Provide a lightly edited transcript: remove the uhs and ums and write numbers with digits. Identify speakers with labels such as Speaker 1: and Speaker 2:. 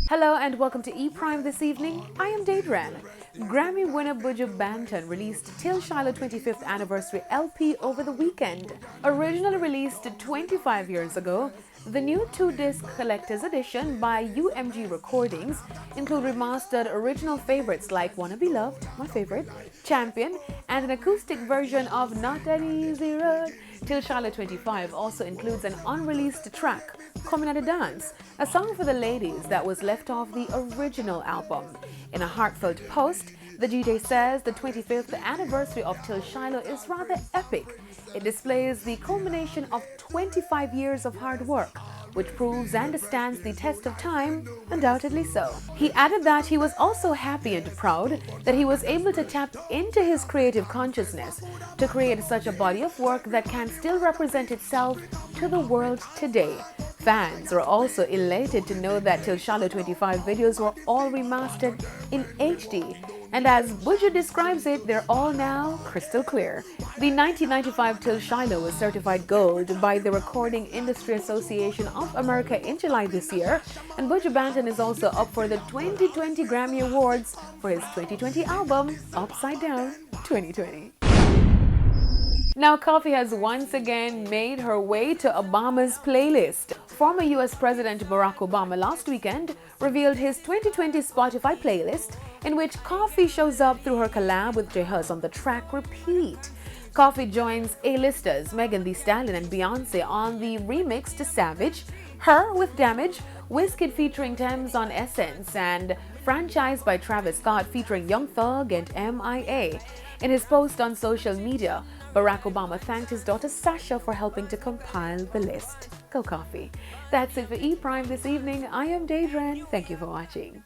Speaker 1: Hello and welcome to E Prime this evening. I am Daedran. Grammy winner Buju Banton released Till Shiloh 25th Anniversary LP over the weekend. Originally released 25 years ago, the new two-disc collector's edition by UMG Recordings include remastered original favorites like Wanna Be Loved, my favorite, Champion, and an acoustic version of Not An Easy Road. Till Shiloh 25 also includes an unreleased track, Coming At A Dance, a song for the ladies that was left off the original album. In a heartfelt post, the DJ says the 25th anniversary of Till Shiloh is rather epic. It displays the culmination of 25 years of hard work, which proves and stands the test of time, undoubtedly so. He added that he was also happy and proud that he was able to tap into his creative consciousness to create such a body of work that can still represent itself to the world today. Fans are also elated to know that Till Shiloh 25 videos were all remastered in HD. And as Buju describes it, they're all now crystal clear. The 1995 Till Shiloh was certified gold by the Recording Industry Association of America in July this year, and Buju Banton is also up for the 2020 Grammy Awards for his 2020 album, Upside Down 2020. Now, Coffee has once again made her way to Obama's playlist. Former US President Barack Obama last weekend revealed his 2020 Spotify playlist, in which Coffee shows up through her collab with J Hus on the track Repeat. Coffee joins A-listers Megan Thee Stallion and Beyonce on the remix to Savage, Her with Damage, Wizkid featuring Thames on Essence, and Franchise by Travis Scott featuring Young Thug and MIA. In his post on social media, Barack Obama thanked his daughter Sasha for helping to compile the list. Go Coffee. That's it for E Prime this evening. I am Daedran. Thank you for watching.